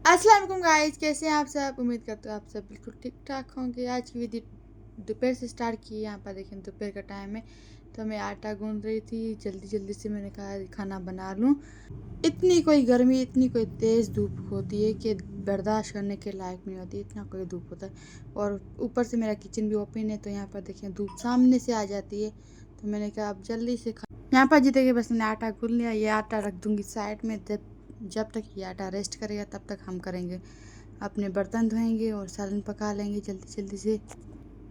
अस्सलाम वालेकुम गाइस, कैसे हैं आप सब। उम्मीद करते हो आप सब बिल्कुल ठीक ठाक होंगे। आज की वीडियो दोपहर से स्टार्ट की है। यहाँ पर देखें दोपहर का टाइम है तो मैं आटा गूंद रही थी। जल्दी जल्दी से मैंने कहा खाना बना लूँ। इतनी कोई गर्मी, इतनी कोई तेज़ धूप होती है कि बर्दाश्त करने के लायक नहीं होती, इतना कोई धूप होता है। और ऊपर से मेरा किचन भी ओपन है तो यहाँ पर देखें धूप सामने से आ जाती है। तो मैंने कहा अब जल्दी से यहाँ पर जी देखिए बस मैंने आटा गूंद लिया। ये आटा रख दूँगी साइड में। जब जब तक ये आटा रेस्ट करेगा तब तक हम करेंगे अपने बर्तन धोएंगे और सालन पका लेंगे जल्दी जल्दी से।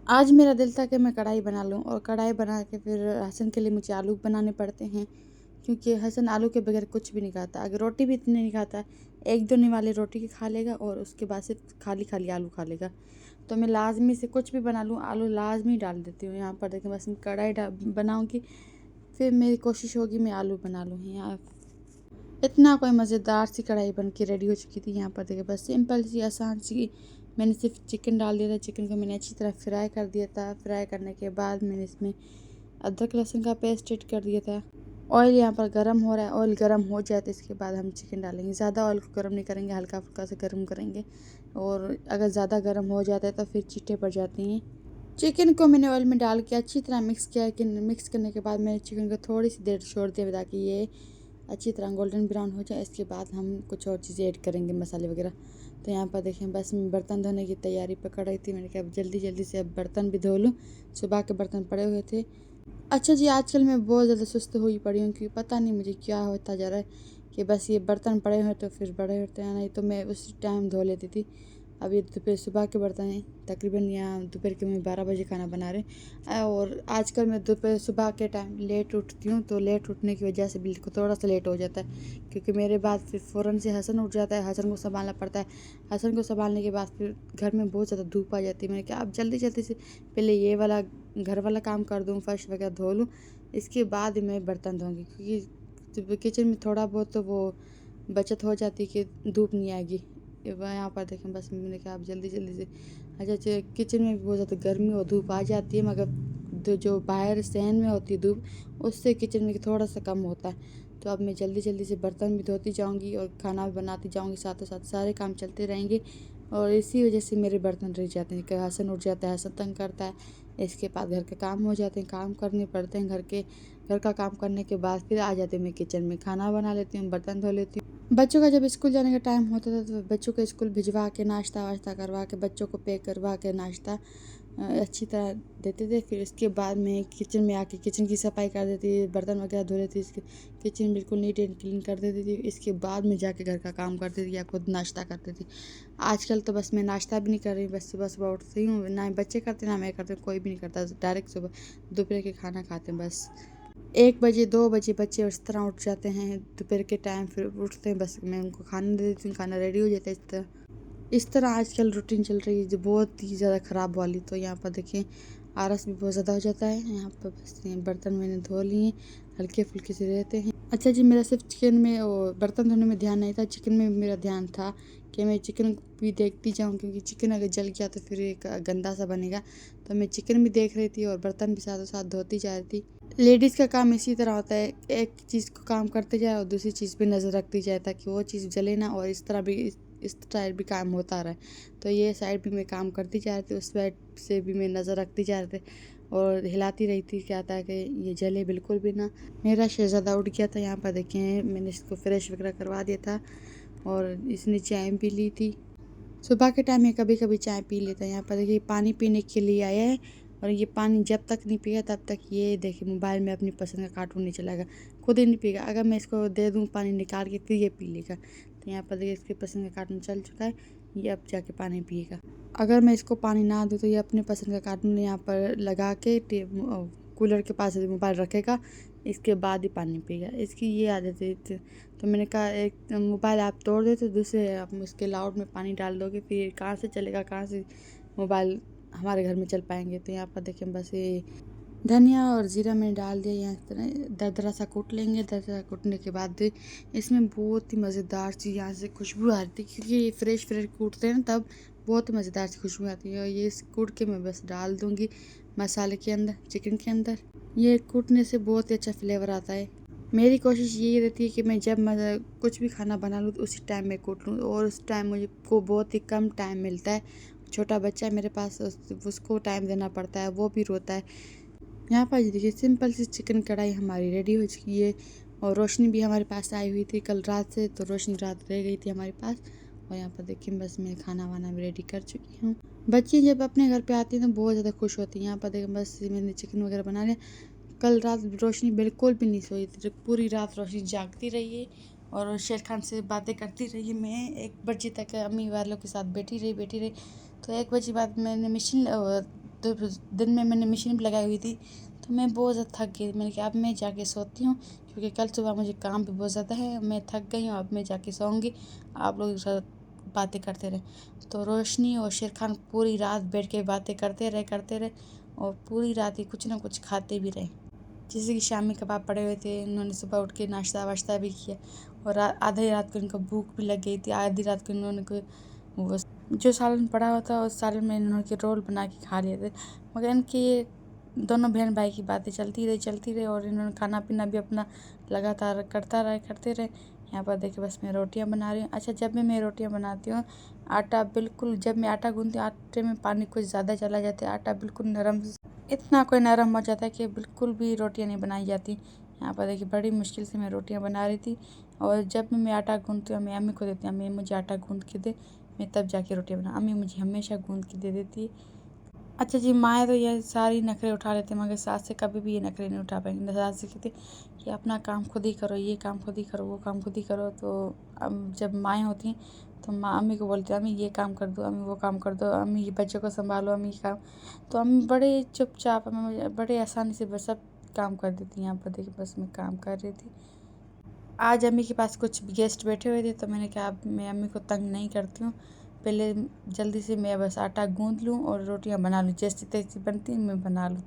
आज मेरा दिल था कि मैं कढ़ाई बना लूँ और कढ़ाई बना के फिर हसन के लिए मुझे आलू बनाने पड़ते हैं, क्योंकि हसन आलू के बगैर कुछ भी नहीं खाता। अगर रोटी भी इतनी नहीं खाता, एक दो निवाले रोटी की खा लेगा और उसके बाद सिर्फ खाली खाली आलू खा लेगा। तो मैं लाजमी से कुछ भी बना लूँ आलू लाजमी डाल देती हूँ। यहाँ पर देखें बस मैं कढ़ाई बनाऊँगी, फिर मेरी कोशिश होगी मैं आलू बना लूँ। यहाँ इतना कोई मज़ेदार सी कढ़ाई बन के रेडी हो चुकी थी। यहाँ पर देखिए बस सिंपल सी आसान सी मैंने सिर्फ चिकन डाल दिया था। चिकन को मैंने अच्छी तरह फ्राई कर दिया था। फ्राई करने के बाद मैंने इसमें अदरक लहसुन का पेस्ट ऐड कर दिया था। ऑयल यहाँ पर गर्म हो रहा है। ऑयल गर्म हो जाए तो इसके बाद हम चिकन डालेंगे। ज़्यादा ऑयल को गर्म नहीं करेंगे, हल्का फुल्का से गर्म करेंगे। और अगर ज़्यादा गर्म हो जाता है तो फिर चीटे पड़ जाती हैं। चिकन को मैंने ऑयल में डाल के अच्छी तरह मिक्स किया कि मिक्स करने के बाद मैंने चिकन को थोड़ी सी देर छोड़ दिया ताकि ये अच्छी तरह गोल्डन ब्राउन हो जाए। इसके बाद हम कुछ और चीज़ें ऐड करेंगे, मसाले वगैरह। तो यहाँ पर देखें बस मैं बर्तन धोने की तैयारी पकड़ रही थी। मैंने कहा अब जल्दी जल्दी से अब बर्तन भी धो लूँ, सुबह के बर्तन पड़े हुए थे। अच्छा जी, आजकल मैं बहुत ज़्यादा सुस्त हुई पड़ी हूँ कि पता नहीं मुझे क्या होता जा रहा है कि बस ये बर्तन पड़े हुए तो फिर बड़े होते हैं, नहीं तो मैं उसी टाइम धो लेती थी। अब ये दोपहर सुबह के बर्तन हैं। तकरीबन यहाँ दोपहर के मैं 12 बजे खाना बना रहे हैं। और आजकल मैं दोपहर सुबह के टाइम लेट उठती हूँ, तो लेट उठने की वजह से बिल्कुल थोड़ा सा लेट हो जाता है, क्योंकि मेरे बाद फिर फ़ौरन से हसन उठ जाता है। हसन को संभालना पड़ता है। हसन को संभालने के बाद फिर घर में बहुत ज़्यादा धूप आ जाती है। मैंने कहा अब जल्दी जल्दी से पहले ये वाला घर वाला काम कर दूँ, फर्श वगैरह धो लूँ, इसके बाद मैं बर्तन धोऊँगी, क्योंकि किचन में थोड़ा बहुत तो वो बचत हो जाती कि धूप नहीं आएगी। यहाँ पर देखें बस मैंने कहा अब जल्दी जल्दी से। अच्छा, किचन में भी बहुत ज़्यादा गर्मी और धूप आ जाती है, मगर जो बाहर सहन में होती है धूप, उससे किचन में थोड़ा सा कम होता है। तो अब मैं जल्दी जल्दी से बर्तन भी धोती जाऊँगी और खाना भी बनाती जाऊँगी, साथों साथ सारे काम चलते रहेंगे। और इसी वजह से मेरे बर्तन रह जाते हैं कि हसन उठ जाता है, हसन तंग करता है। इसके बाद घर के काम हो जाते हैं, काम करने पड़ते हैं घर का काम करने के बाद फिर आ जाती हूँ मैं किचन में, खाना बना लेती हूँ, बर्तन धो लेती हूँ। बच्चों का जब स्कूल जाने का टाइम होता था तो बच्चों को स्कूल भिजवा के नाश्ता वाश्ता करवा के बच्चों को पैक करवा के नाश्ता अच्छी तरह देते थे। फिर इसके बाद मैं किचन में आके किचन की सफाई कर देती थी, बर्तन वगैरह धो लेती थी, किचन बिल्कुल नीट एंड क्लीन कर देती थी। इसके बाद मैं जाके घर का काम करती थी या खुद नाश्ता करती थी। आजकल तो बस मैं नाश्ता भी नहीं कर रही, बस सुबह सुबह उठती हूँ, ना बच्चे करते ना मैं करती हूँ, कोई भी नहीं करता। डायरेक्ट सुबह दोपहर के खाना खाते हैं बस। 1 बजे 2 बजे बच्चे उस तरह उठ जाते हैं दोपहर के टाइम, फिर उठते हैं बस मैं उनको खाना दे देती हूँ, खाना रेडी हो जाता है। इस तरह आजकल रूटीन चल रही है जो बहुत ही ज़्यादा ख़राब वाली। तो यहाँ पर देखें आलस भी बहुत ज़्यादा हो जाता है। यहाँ पर बस बर्तन मैंने धो लिए, हल्के फुल्के से रहते हैं। अच्छा जी, मेरा सिर्फ चिकन में और बर्तन धोने में ध्यान नहीं था, चिकन में मेरा ध्यान था कि मैं चिकन भी देखती जाऊँ, क्योंकि चिकन अगर जल गया तो फिर एक गंदा सा बनेगा। तो मैं चिकन भी देख रही थी और बर्तन भी साथों साथ धोती जा रही थी। लेडीज़ का काम इसी तरह होता है, एक चीज़ को काम करते जाए और दूसरी चीज़ पे नज़र रखती जाए ताकि वो चीज़ जले ना, और इस तरह भी इस साइड भी काम होता रहा। तो ये साइड भी मैं काम करती जा रही थी, उस साइड से भी मैं नज़र रखती जा रही थी और हिलाती रही थी क्या था कि ये जले बिल्कुल भी ना। मेरा शहज़ादा उठ गया था। यहाँ पर देखें मैंने इसको फ्रेश वगैरह करवा दिया था और इसने चाय भी ली थी। सुबह के टाइम में कभी कभी चाय पी लेता है। यहाँ पर देखिए पानी पीने के लिए आया है और ये पानी जब तक नहीं पिएगा तब तक ये देखिए मोबाइल में अपनी पसंद का कार्टून नहीं चलाएगा, खुद ही नहीं पिएगा। अगर मैं इसको दे दूँ पानी निकाल के फिर ये पी लेगा। तो यहाँ पर देखिए इसकी पसंद का कार्टून चल चुका है, ये अब जाके पानी पिएगा। अगर मैं इसको पानी ना दूँ तो ये अपने पसंद का कार्टून यहाँ पर लगा के कूलर के पास मोबाइल रखेगा, इसके बाद ही पानी पिएगा। इसकी ये आदत है। तो मैंने कहा एक मोबाइल आप तोड़ दे तो दूसरे आप उसके लाउड में पानी डाल दोगे, फिर कहाँ से चलेगा, कहाँ से मोबाइल हमारे घर में चल पाएंगे। तो यहाँ पर देखें बस ये धनिया और जीरा मैंने डाल दिया। यहाँ इस तरह दरदरा सा कूट लेंगे। दरदरा कूटने के बाद इसमें बहुत ही मज़ेदार सी यहाँ से खुशबू आ रही थी, क्योंकि ये फ्रेश फ्रेश कूटते हैं ना तब बहुत ही मज़ेदार सी खुशबू आती है। और ये कूट के मैं बस डाल दूँगी मसाले के अंदर, चिकन के अंदर। ये कूटने से बहुत ही अच्छा फ्लेवर आता है। मेरी कोशिश यही रहती है कि मैं जब मैं कुछ भी खाना बना लूँ तो उसी टाइम में कूट लूँ, और उस टाइम मुझे को बहुत ही कम टाइम मिलता है। छोटा बच्चा है मेरे पास, उसको टाइम देना पड़ता है, वो भी रोता है। यहाँ पर देखिए सिंपल सी चिकन कढ़ाई हमारी रेडी हो चुकी है। और रोशनी भी हमारे पास आई हुई थी कल रात से, तो रोशनी रात रह गई थी हमारे पास। और यहाँ पर देखिए बस मैं खाना वाना भी रेडी कर चुकी हूँ। बच्ची जब अपने घर पे आती हैं तो बहुत ज़्यादा खुश होती हैं। यहाँ पर देखिए बस मैंने चिकन वगैरह बना लिया। कल रात रोशनी बिल्कुल भी नहीं सोई थी, पूरी रात रोशनी जागती रही है और शेर खान से बातें करती रही। मैं 1 बजे तक अम्मी वालों के साथ बैठी रही। तो 1 बजे बाद मैंने मशीन, तो दिन में मैंने मशीन भी लगाई हुई थी, तो मैं बहुत ज़्यादा थक गई। मैंने कहा अब मैं जाके सोती हूँ, क्योंकि कल सुबह मुझे काम भी बहुत ज़्यादा है। मैं थक गई हूँ, अब मैं जाके सोऊंगी, आप लोगों के साथ बातें करते रहे। तो रोशनी और शेर खान पूरी रात बैठ के बातें करते रहे और पूरी रात ही कुछ ना कुछ खाते भी रहे। जैसे कि शामी कबाब पड़े हुए थे, उन्होंने सुबह उठ के नाश्ता वाश्ता भी किया। और आधी रात को इनको भूख भी लग गई थी। आधी रात को इन्होंने को वो जो सालन पड़ा हुआ था उस सालन में इन्होंने रोल बना के खा लिए थे। मगर इनकी ये दोनों बहन भाई की बातें चलती रही और इन्होंने खाना पीना भी अपना लगातार करते रहे। यहाँ पर देखिए बस मैं रोटियां बना रही हूँ। अच्छा, जब भी मैं रोटियां बनाती हूँ आटा बिल्कुल, जब मैं आटा गूँथती हूँ आटे में पानी कुछ ज़्यादा चला जाता है, आटा बिल्कुल नरम, इतना कोई नरम हो जाता है कि बिल्कुल भी रोटियां नहीं बनाई जाती। यहाँ पर देखिए बड़ी मुश्किल से मैं रोटियां बना रही थी। और जब भी मैं आटा गूँथती हूँ मैं अम्मी को देती हूँ, अम्मी मुझे आटा गूँथ के दे, मैं तब जाके रोटियां बना। अम्मी मुझे हमेशा गूँथ के दे देती है। अच्छा जी, माएँ तो ये सारी नखरे उठा लेते हैं, मगर सास से कभी भी ये नखरे नहीं उठा पाएंगे। सास से कहते कि अपना काम खुद ही करो, ये काम खुद ही करो, वो काम खुद ही करो। तो अब जब माएँ होती हैं तो माँ अम्मी को बोलती है अम्मी ये काम कर दो, अम्मी वो काम कर दो, अम्मी ये बच्चों को संभालो, अम्मी ये काम। तो अम्मी बड़े चुपचाप हमें बड़े आसानी से बस सब काम कर देती हैं। यहाँ पर देखिए बस मैं काम कर रही थी। आज अम्मी के पास कुछ गेस्ट बैठे हुए थे, तो मैंने कहा अब मैं अम्मी को तंग नहीं करती हूँ, पहले जल्दी से मैं बस आटा गूँथ लूँ और रोटियाँ बना लूँ, जैसी तैसी बनती हैं मैं बना लूँ।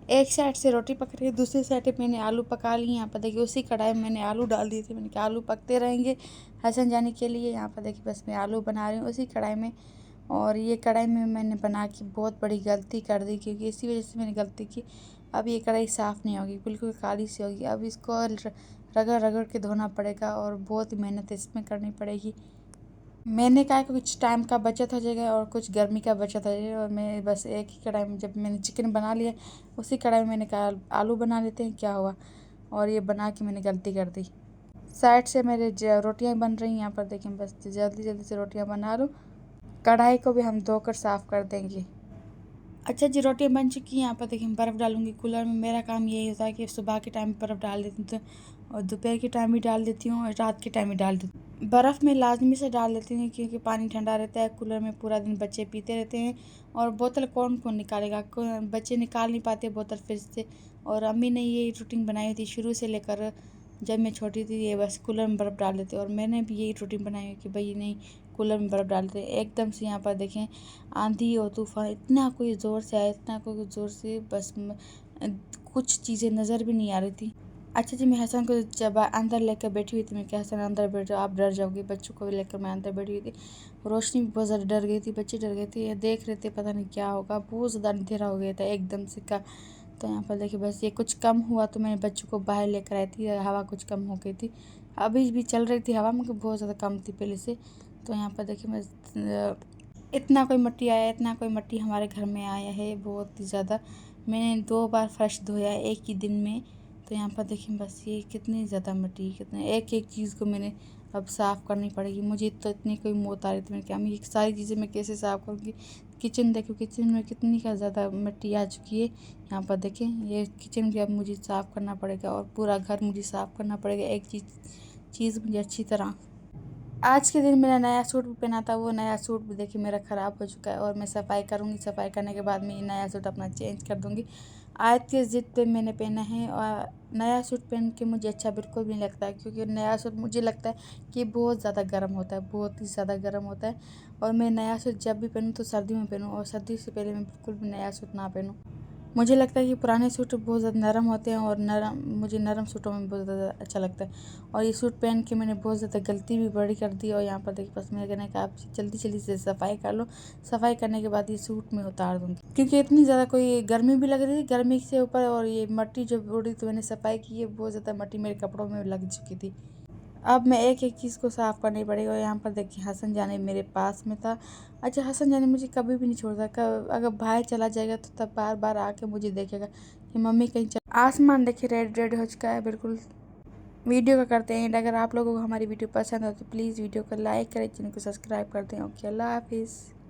एक साइड से रोटी पक रही है, दूसरी साइड पे मैंने आलू पका लिए। यहाँ पर देखिए उसी कढ़ाई में मैंने आलू डाल दिए थे। मैंने कहा आलू पकते रहेंगे हसन जाने के लिए। यहाँ पर देखिए बस मैं आलू बना रही हूँ उसी कढ़ाई में। और ये कढ़ाई में मैंने बना के बहुत बड़ी गलती कर दी, क्योंकि इसी वजह से मैंने गलती की। अब ये कढ़ाई साफ़ नहीं होगी, बिल्कुल काली सी होगी। अब इसको रगड़ रगड़ के धोना पड़ेगा और बहुत ही मेहनत इसमें करनी पड़ेगी। मैंने कहा कि कुछ टाइम का बचत हो जाएगा और कुछ गर्मी का बचत हो जाएगा। और मैं बस एक ही कढ़ाई में, जब मैंने चिकन बना लिया उसी कढ़ाई में मैंने कहा आलू बना लेते हैं, क्या हुआ। और ये बना के मैंने गलती कर दी। साइड से मेरे रोटियां बन रही हैं। यहाँ पर देखें बस जल्दी जल्दी से रोटियां बना लूँ। कढ़ाई को भी हम धोकर साफ़ कर देंगे। अच्छा जी, रोटियां बन चुकी हैं। यहाँ पर देखिए बर्फ़ डालूंगी कूलर में। मेरा काम यही होता है कि सुबह के टाइम बर्फ़ डाल देती हूँ, और दोपहर के टाइम भी डाल देती हूँ और रात के टाइम भी डाल देती हूँ। बर्फ़ में लाजमी से डाल देती हूँ, क्योंकि पानी ठंडा रहता है। कूलर में पूरा दिन बच्चे पीते रहते हैं, और बोतल कौन कौन निकालेगा, बच्चे निकाल नहीं पाते बोतल फ्रिज से। और अम्मी ने ये रूटीन बनाई हुई थी शुरू से लेकर जब मैं छोटी थी, ये बस कूलर में बर्फ़ डाल देते। और मैंने भी यही रूटीन बनाई है कि भाई नहीं, कूलर में बर्फ़ डालते। एकदम से यहाँ पर देखें आंधी और तूफान इतना कोई ज़ोर से आया, इतना कोई ज़ोर से, बस कुछ चीज़ें नज़र भी नहीं आ रही थी। अच्छा जी, मैं हसन को जब अंदर लेकर बैठी हुई थी, मैं क्या हसन अंदर बैठ जाओ, आप डर जाओगे। बच्चों को लेकर मैं अंदर बैठी हुई थी। रोशनी भी बहुत ज़्यादा डर गई थी, बच्चे डर गए थे, ये देख रहे थे पता नहीं क्या होगा। बहुत ज़्यादा अंधेरा हो गया था एकदम से का। तो यहाँ पर देखिए बस ये कुछ कम हुआ तो मैंने बच्चों को बाहर लेकर आई थी। हवा कुछ कम हो गई थी, अभी भी चल रही थी हवा, मगर बहुत ज़्यादा कम थी पहले से। तो यहाँ पर देखिए मैं इतना कोई मिट्टी आया, इतना कोई मिट्टी हमारे घर में आया है, बहुत ही ज़्यादा। मैंने 2 बार फर्श धोया है एक ही दिन में। तो यहाँ पर देखिए बस ये कितनी ज़्यादा मिट्टी, कितने एक एक चीज़ को मैंने अब साफ़ करनी पड़ेगी। मुझे तो इतनी कोई मौत आ रही थी, मैं क्या ये सारी चीज़ें मैं कैसे साफ़ करूँगी। किचन देखो, किचन में कितनी का ज़्यादा मिट्टी आ चुकी है। यहाँ पर देखें ये किचन भी अब मुझे साफ़ करना पड़ेगा, और पूरा घर मुझे साफ़ करना पड़ेगा एक चीज़ मुझे अच्छी तरह। आज के दिन मेरा नया सूट भी पहना था, वो नया सूट भी देखिए मेरा ख़राब हो चुका है, और मैं सफाई करूँगी। सफाई करने के बाद मैं ये नया सूट अपना चेंज कर दूँगी। आयत के ज़िद पे मैंने पहना है, और नया सूट पहन के मुझे अच्छा बिल्कुल भी नहीं लगता है, क्योंकि नया सूट मुझे लगता है कि बहुत ज़्यादा गर्म होता है, बहुत ही ज़्यादा गर्म होता है। और मैं नया सूट जब भी पहनूँ तो सर्दी में पहनूँ, और सर्दी से पहले मैं बिल्कुल भी नया सूट ना पहनूँ। मुझे लगता है कि पुराने सूट बहुत ज़्यादा नरम होते हैं और मुझे नरम सूटों में बहुत ज़्यादा अच्छा लगता है। और ये सूट पहन के मैंने बहुत ज़्यादा गलती भी बड़ी कर दी। और यहाँ पर देखिए बस मेरे कहने का आप जल्दी जल्दी से सफाई कर लो। सफाई करने के बाद ये सूट मैं उतार दूँगी, क्योंकि इतनी ज़्यादा कोई गर्मी भी लग रही थी, गर्मी से ऊपर और ये मट्टी जो उड़ी तो मैंने सफाई की है, बहुत ज़्यादा मट्टी मेरे कपड़ों में लग चुकी थी। अब मैं एक एक चीज़ को साफ़ करनी पड़ेगी। और यहाँ पर देखिए हसन जाने मेरे पास में था। अच्छा, हसन जाने मुझे कभी भी नहीं छोड़ता। अगर भाई चला जाएगा तो तब बार बार आके मुझे देखेगा कि मम्मी कहीं चल। आसमान देखिए रेड रेड हो चुका है बिल्कुल। वीडियो का करते हैं, अगर आप लोगों को हमारी वीडियो पसंद हो तो प्लीज़ वीडियो को लाइक करें, चैनल को सब्सक्राइब कर दें। ओके, अल्लाह हाफिज़।